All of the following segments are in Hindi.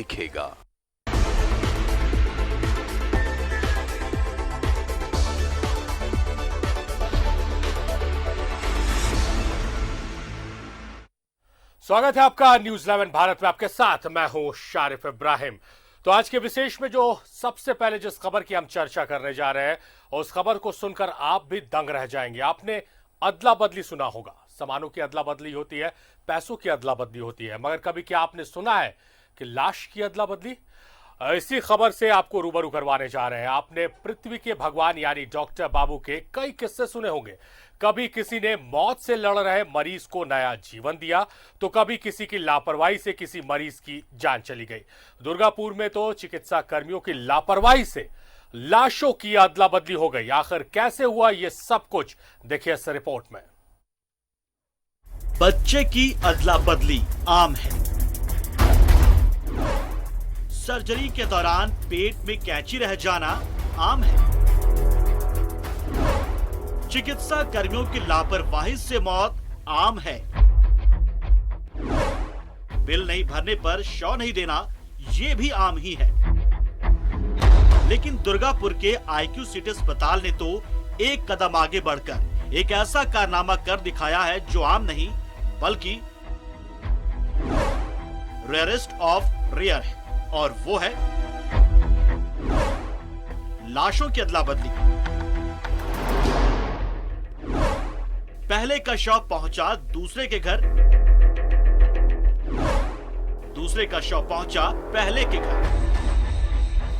दिखेगा। स्वागत है आपका न्यूज 11 भारत में। आपके साथ मैं हूं शारिफ इब्राहिम। तो आज के विशेष में जो सबसे पहले जिस खबर की हम चर्चा करने जा रहे हैं, उस खबर को सुनकर आप भी दंग रह जाएंगे। आपने अदला बदली सुना होगा, सामानों की अदला बदली होती है, पैसों की अदला बदली होती है, मगर कभी क्या आपने सुना है कि लाश की अदला बदली? इसी खबर से आपको रूबरू करवाने जा रहे हैं। आपने पृथ्वी के भगवान यानी डॉक्टर बाबू के कई किस्से सुने होंगे। कभी किसी ने मौत से लड़ रहे मरीज को नया जीवन दिया, तो कभी किसी की लापरवाही से किसी मरीज की जान चली गई। दुर्गापुर में तो चिकित्सा कर्मियों की लापरवाही से लाशों की अदला बदली हो गई। आखिर कैसे हुआ ये सब कुछ देखिए इस रिपोर्ट में। बच्चे की अदला बदली आम है। सर्जरी के दौरान पेट में कैंची रह जाना आम है। चिकित्सा कर्मियों की लापरवाही से मौत आम है। बिल नहीं भरने पर शव नहीं देना, ये भी आम ही है। लेकिन दुर्गापुर के आईक्यू सिटी अस्पताल ने तो एक कदम आगे बढ़कर एक ऐसा कारनामा कर दिखाया है जो आम नहीं बल्कि रेयरेस्ट ऑफ रेयर है, और वो है लाशों की अदला बदली। पहले का शव पहुंचा दूसरे के घर, दूसरे का शव पहुंचा पहले के घर,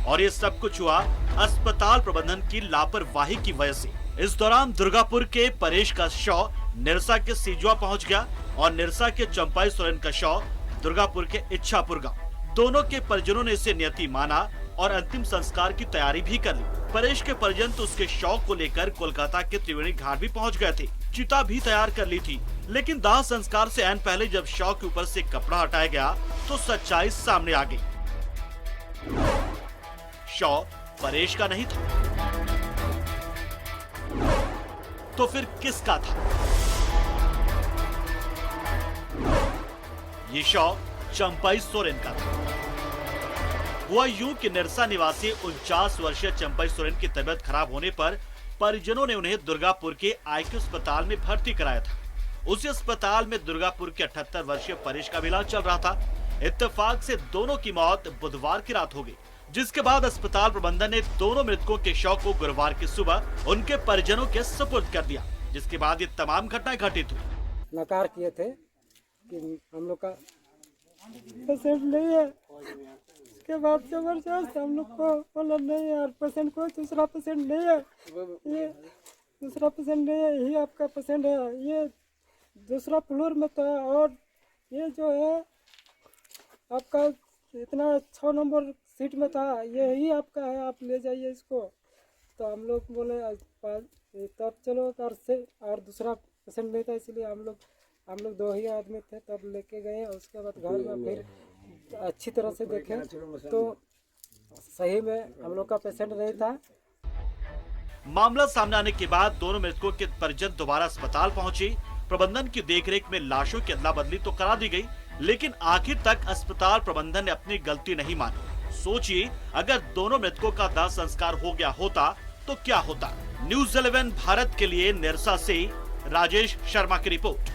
और ये सब कुछ हुआ अस्पताल प्रबंधन की लापरवाही की वजह से। इस दौरान दुर्गापुर के परेश का शव निरसा के सिजुआ पहुंच गया और निरसा के चंपाई सोरेन का शव दुर्गापुर के इच्छापुर गांव। दोनों के परिजनों ने इसे नियति माना और अंतिम संस्कार की तैयारी भी कर ली। परेश के परिजन तो उसके शव को लेकर कोलकाता के त्रिवेणी घाट भी पहुंच गए थे। चिता भी तैयार कर ली थी, लेकिन दाह संस्कार से ऐन पहले जब शव के ऊपर से कपड़ा हटाया गया तो सच्चाई सामने आ गई। शव परेश का नहीं था, तो फिर किसका था? ये शव चंपाई सोरेन का था। हुआ यूं कि निरसा निवासी 49 वर्षीय चंपाई सोरेन की तबीयत खराब होने पर परिजनों ने उन्हें दुर्गापुर के आईक्यू अस्पताल में भर्ती कराया था। उसी अस्पताल में दुर्गापुर के 78 वर्षीय परेश का इलाज चल रहा था। इत्तेफाक से दोनों की मौत बुधवार की रात हो गई, जिसके बाद अस्पताल प्रबंधन ने दोनों मृतकों के शव को गुरुवार की सुबह उनके परिजनों के सुपुर्द कर दिया, जिसके बाद ये तमाम घटनाएं घटित हुई। नकार किए थे कि हम लोग का पेशेंट नहीं है। उसके बाद जबरदस्त हम लोग को बोला नहीं यार, पेशेंट कोई दूसरा पेशेंट नहीं है, ये दूसरा पेशेंट नहीं है, यही आपका पेशेंट है। ये दूसरा फ्लोर में था और ये जो है आपका इतना 6 नंबर सीट में था, यही आपका है, आप ले जाइए इसको। तो हम लोग बोले तब चलो घर से, और दूसरा पेशेंट नहीं था, इसलिए हम लोग 2 ही आदमी थे, तब लेके गए। उसके बाद घर में फिर अच्छी तरह से देखे तो सही में हम लोग का पेशेंट नहीं था। मामला सामने आने के बाद दोनों मृतकों के परिजन दोबारा अस्पताल पहुंचे। प्रबंधन की देखरेख में लाशों की अदला बदली तो करा दी गई, लेकिन आखिर तक अस्पताल प्रबंधन ने अपनी गलती नहीं मानी। सोचिए, अगर दोनों मृतकों का दाह संस्कार हो गया होता तो क्या होता। न्यूज 11 भारत के लिए निरसा से राजेश शर्मा की रिपोर्ट।